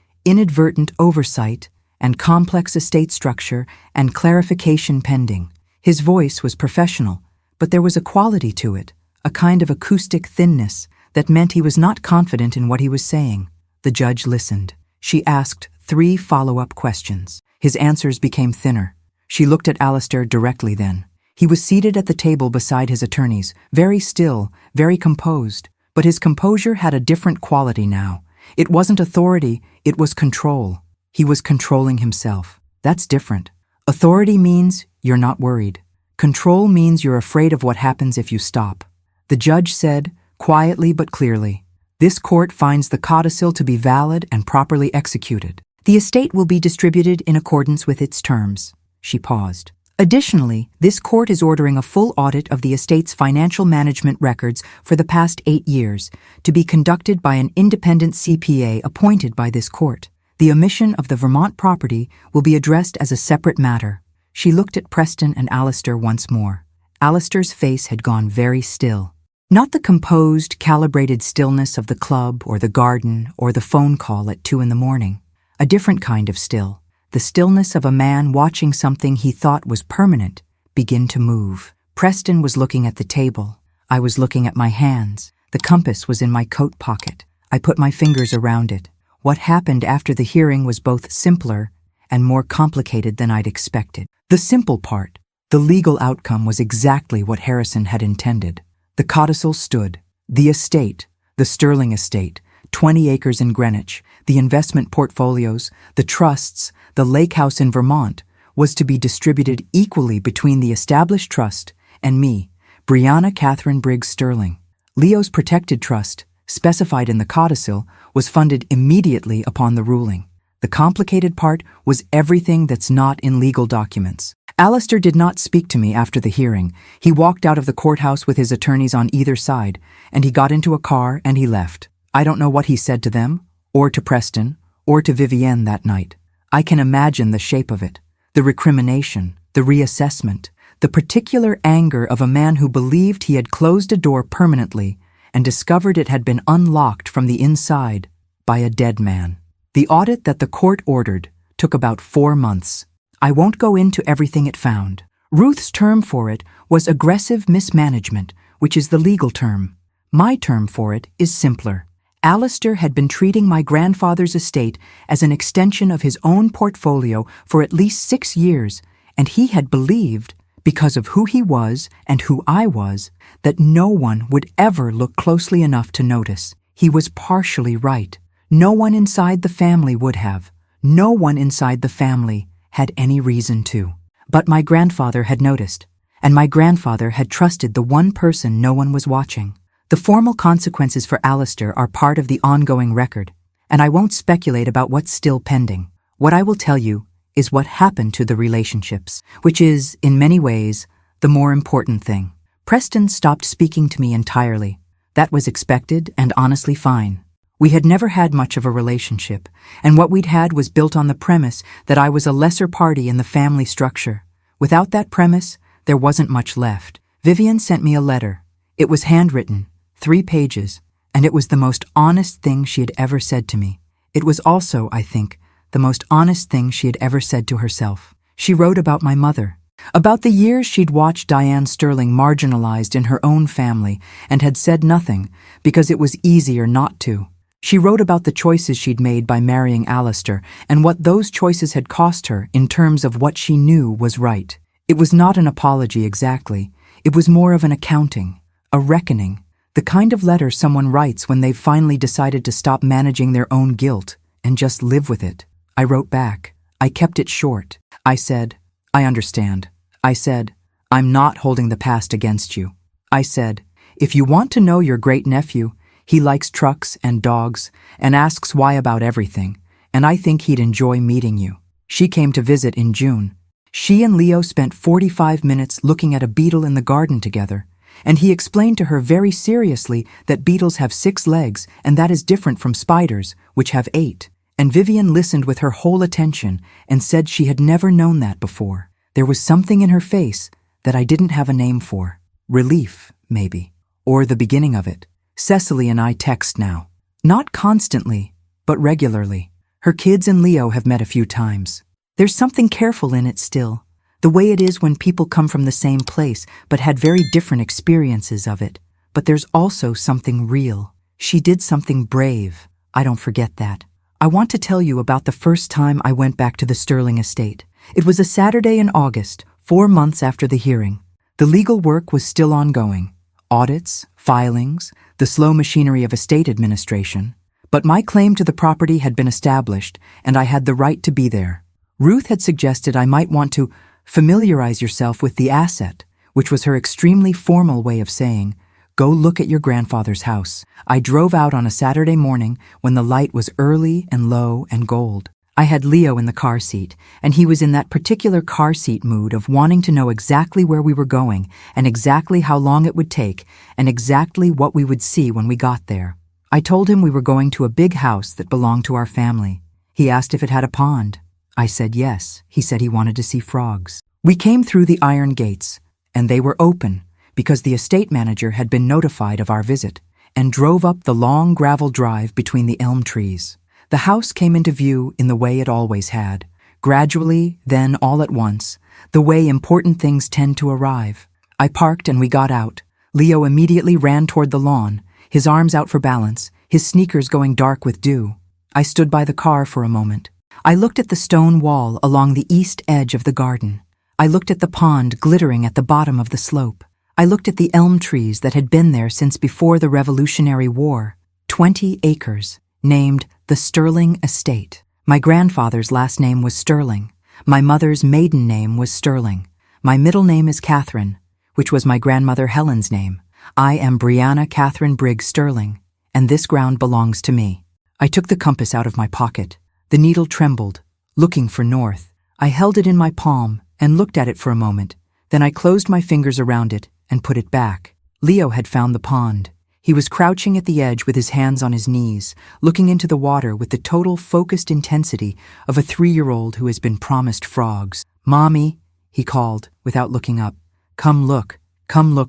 inadvertent oversight and complex estate structure and clarification pending. His voice was professional, but there was a quality to it, a kind of acoustic thinness that meant he was not confident in what he was saying. The judge listened. She asked 3 follow-up questions. His answers became thinner. She looked at Alistair directly then. He was seated at the table beside his attorneys, very still, very composed, but his composure had a different quality now. It wasn't authority, it was control. He was controlling himself. That's different. Authority means you're not worried. Control means you're afraid of what happens if you stop. The judge said, quietly but clearly, "This court finds the codicil to be valid and properly executed. The estate will be distributed in accordance with its terms." She paused. Additionally, this court is ordering a full audit of the estate's financial management records for the past 8 years to be conducted by an independent CPA appointed by this court. The omission of the Vermont property will be addressed as a separate matter. She looked at Preston and Alistair once more. Alistair's face had gone very still. Not the composed, calibrated stillness of the club or the garden or the phone call at 2 a.m. A different kind of still. The stillness of a man watching something he thought was permanent begin to move. Preston was looking at the table. I was looking at my hands. The compass was in my coat pocket. I put my fingers around it. What happened after the hearing was both simpler and more complicated than I'd expected. The simple part, the legal outcome, was exactly what Harrison had intended. The codicil stood. The estate, the Sterling estate, 20 acres in Greenwich, the investment portfolios, the trusts, the lake house in Vermont, was to be distributed equally between the established trust and me, Brianna Catherine Briggs Sterling. Leo's protected trust, specified in the codicil, was funded immediately upon the ruling. The complicated part was everything that's not in legal documents. Alistair did not speak to me after the hearing. He walked out of the courthouse with his attorneys on either side, and he got into a car and he left. I don't know what he said to them, or to Preston, or to Vivienne that night. I can imagine the shape of it, the recrimination, the reassessment, the particular anger of a man who believed he had closed a door permanently and discovered it had been unlocked from the inside by a dead man. The audit that the court ordered took about 4 months. I won't go into everything it found. Ruth's term for it was aggressive mismanagement, which is the legal term. My term for it is simpler. Alistair had been treating my grandfather's estate as an extension of his own portfolio for at least 6 years, and he had believed, because of who he was and who I was, that no one would ever look closely enough to notice. He was partially right. No one inside the family would have. No one inside the family had any reason to. But my grandfather had noticed, and my grandfather had trusted the one person no one was watching. The formal consequences for Alistair are part of the ongoing record, and I won't speculate about what's still pending. What I will tell you is what happened to the relationships, which is, in many ways, the more important thing. Preston stopped speaking to me entirely. That was expected and honestly fine. We had never had much of a relationship, and what we'd had was built on the premise that I was a lesser party in the family structure. Without that premise, there wasn't much left. Vivian sent me a letter. It was handwritten, 3 pages, and it was the most honest thing she had ever said to me. It was also, I think, the most honest thing she had ever said to herself. She wrote about my mother, about the years she'd watched Diane Sterling marginalized in her own family and had said nothing because it was easier not to. She wrote about the choices she'd made by marrying Alistair and what those choices had cost her in terms of what she knew was right. It was not an apology exactly. It was more of an accounting, a reckoning, the kind of letter someone writes when they've finally decided to stop managing their own guilt and just live with it. I wrote back. I kept it short. I said, I understand. I said, I'm not holding the past against you. I said, if you want to know your great-nephew, he likes trucks and dogs and asks why about everything, and I think he'd enjoy meeting you. She came to visit in June. She and Leo spent 45 minutes looking at a beetle in the garden together, and he explained to her very seriously that beetles have 6 legs and that is different from spiders, which have 8. And Vivian listened with her whole attention and said she had never known that before. There was something in her face that I didn't have a name for. Relief, maybe. Or the beginning of it. Cecily and I text now. Not constantly, but regularly. Her kids and Leo have met a few times. There's something careful in it still. The way it is when people come from the same place but had very different experiences of it. But there's also something real. She did something brave. I don't forget that. I want to tell you about the first time I went back to the Sterling estate. It was a Saturday in August, 4 months after the hearing. The legal work was still ongoing. Audits, filings, the slow machinery of estate administration. But my claim to the property had been established, and I had the right to be there. Ruth had suggested I might want to familiarize yourself with the asset, which was her extremely formal way of saying, go look at your grandfather's house. I drove out on a Saturday morning when the light was early and low and gold. I had Leo in the car seat, and he was in that particular car seat mood of wanting to know exactly where we were going and exactly how long it would take and exactly what we would see when we got there. I told him we were going to a big house that belonged to our family. He asked if it had a pond. I said yes. He said he wanted to see frogs. We came through the iron gates, and they were open, because the estate manager had been notified of our visit, and drove up the long gravel drive between the elm trees. The house came into view in the way it always had, gradually, then all at once, the way important things tend to arrive. I parked and we got out. Leo immediately ran toward the lawn, his arms out for balance, his sneakers going dark with dew. I stood by the car for a moment. I looked at the stone wall along the east edge of the garden. I looked at the pond glittering at the bottom of the slope. I looked at the elm trees that had been there since before the Revolutionary War. 20 acres, named the Sterling Estate. My grandfather's last name was Sterling. My mother's maiden name was Sterling. My middle name is Catherine, which was my grandmother Helen's name. I am Brianna Catherine Briggs Sterling, and this ground belongs to me. I took the compass out of my pocket. The needle trembled, looking for north. I held it in my palm and looked at it for a moment. Then I closed my fingers around it and put it back. Leo had found the pond. He was crouching at the edge with his hands on his knees, looking into the water with the total focused intensity of a 3-year-old who has been promised frogs. Mommy, he called, without looking up. Come look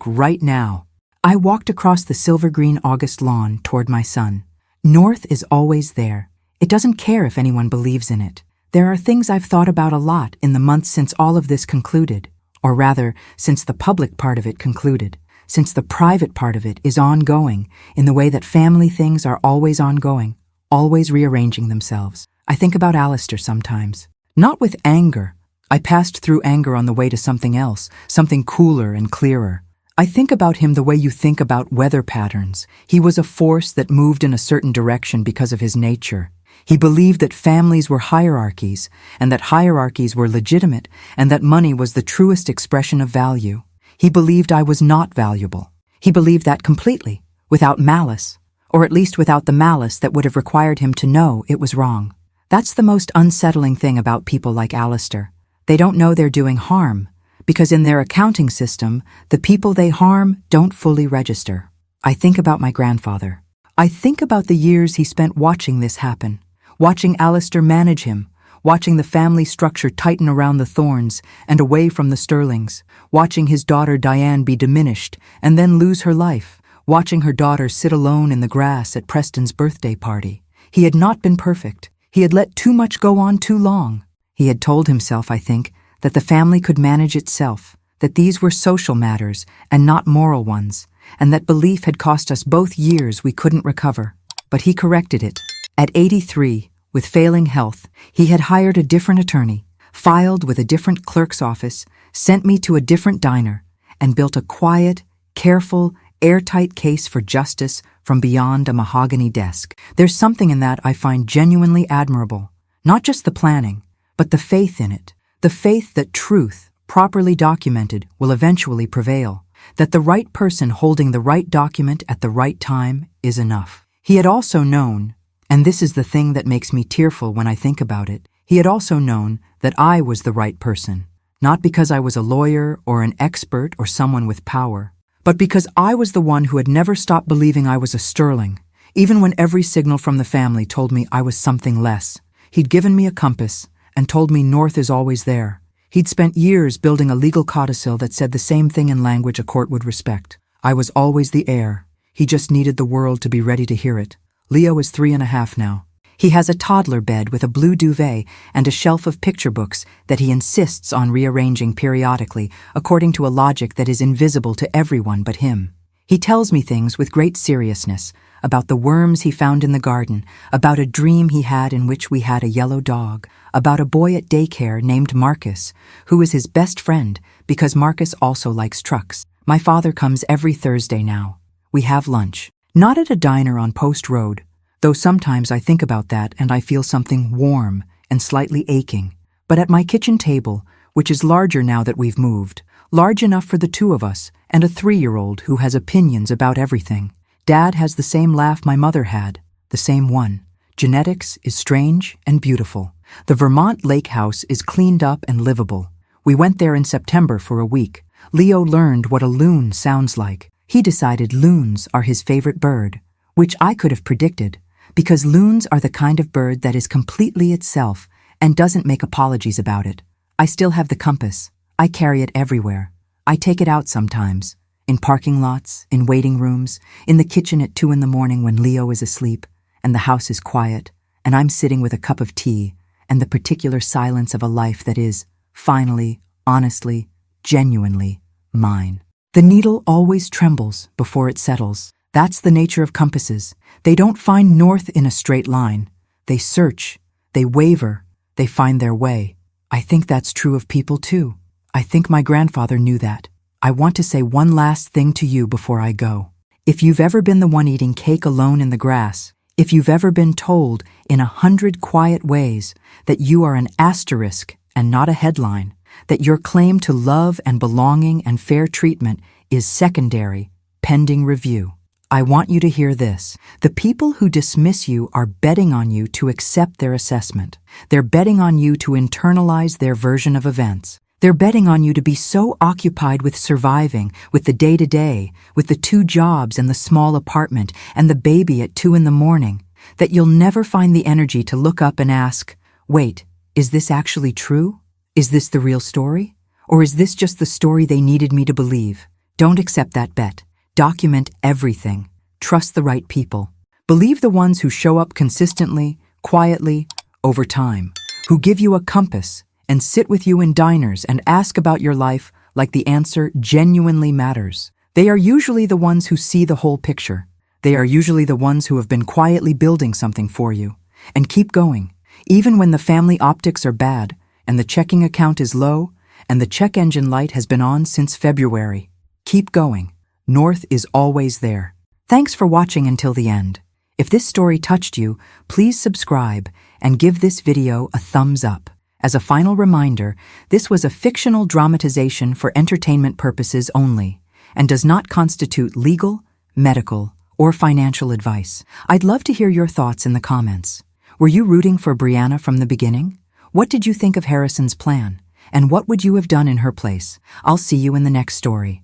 right now. I walked across the silver-green August lawn toward my son. North is always there. It doesn't care if anyone believes in it. There are things I've thought about a lot in the months since all of this concluded, or rather, since the public part of it concluded, since the private part of it is ongoing in the way that family things are always ongoing, always rearranging themselves. I think about Alistair sometimes. Not with anger. I passed through anger on the way to something else, something cooler and clearer. I think about him the way you think about weather patterns. He was a force that moved in a certain direction because of his nature. He believed that families were hierarchies, and that hierarchies were legitimate, and that money was the truest expression of value. He believed I was not valuable. He believed that completely, without malice. or at least without the malice that would have required him to know it was wrong. That's the most unsettling thing about people like Alistair. They don't know they're doing harm, because in their accounting system, the people they harm don't fully register. I think about my grandfather. I think about the years he spent watching this happen, watching Alistair manage him, watching the family structure tighten around the Thorns and away from the Sterlings, watching his daughter Diane be diminished and then lose her life, watching her daughter sit alone in the grass at Preston's birthday party. He had not been perfect. He had let too much go on too long. He had told himself, I think, that the family could manage itself, that these were social matters and not moral ones, and that belief had cost us both years we couldn't recover. But he corrected it. At 83, with failing health, he had hired a different attorney, filed with a different clerk's office, sent me to a different diner, and built a quiet, careful, airtight case for justice from beyond a mahogany desk. There's something in that I find genuinely admirable. Not just the planning, but the faith in it. The faith that truth, properly documented, will eventually prevail. That the right person holding the right document at the right time is enough. He had also known, and this is the thing that makes me tearful when I think about it, he had also known that I was the right person. Not because I was a lawyer or an expert or someone with power, but because I was the one who had never stopped believing I was a Sterling, even when every signal from the family told me I was something less. He'd given me a compass and told me north is always there. He'd spent years building a legal codicil that said the same thing in language a court would respect. I was always the heir. He just needed the world to be ready to hear it. Leo is 3.5 now. He has a toddler bed with a blue duvet and a shelf of picture books that he insists on rearranging periodically according to a logic that is invisible to everyone but him. He tells me things with great seriousness about the worms he found in the garden, about a dream he had in which we had a yellow dog, about a boy at daycare named Marcus, who is his best friend because Marcus also likes trucks. My father comes every Thursday now. We have lunch. Not at a diner on Post Road, though sometimes I think about that and I feel something warm and slightly aching, but at my kitchen table, which is larger now that we've moved, large enough for the two of us and a 3-year-old who has opinions about everything. Dad has the same laugh my mother had, the same one. Genetics is strange and beautiful. The Vermont lake house is cleaned up and livable. We went there in September for a week. Leo learned what a loon sounds like. He decided loons are his favorite bird, which I could have predicted, because loons are the kind of bird that is completely itself and doesn't make apologies about it. I still have the compass. I carry it everywhere. I take it out sometimes. In parking lots, in waiting rooms, in the kitchen at 2 a.m. when Leo is asleep, and the house is quiet, and I'm sitting with a cup of tea, and the particular silence of a life that is, finally, honestly, genuinely, mine. The needle always trembles before it settles. That's the nature of compasses. They don't find north in a straight line. They search, they waver, they find their way. I think that's true of people too. I think my grandfather knew that. I want to say one last thing to you before I go. If you've ever been the one eating cake alone in the grass, if you've ever been told in 100 quiet ways that you are an asterisk and not a headline, that your claim to love and belonging and fair treatment is secondary, pending review, I want you to hear this. The people who dismiss you are betting on you to accept their assessment. They're betting on you to internalize their version of events. They're betting on you to be so occupied with surviving, with the day-to-day, with the 2 jobs and the small apartment and the baby at 2 a.m, that you'll never find the energy to look up and ask, wait, is this actually true? Is this the real story? Or is this just the story they needed me to believe? Don't accept that bet. Document everything. Trust the right people. Believe the ones who show up consistently, quietly, over time, who give you a compass and sit with you in diners and ask about your life like the answer genuinely matters. They are usually the ones who see the whole picture. They are usually the ones who have been quietly building something for you. And keep going. Even when the family optics are bad, and the checking account is low, and the check engine light has been on since February. Keep going. North is always there. Thanks for watching until the end. If this story touched you, please subscribe and give this video a thumbs up. As a final reminder, this was a fictional dramatization for entertainment purposes only and does not constitute legal, medical, or financial advice? I'd love to hear your thoughts in the comments. Were you rooting for Brianna from the beginning? What did you think of Harrison's plan? And what would you have done in her place? I'll see you in the next story.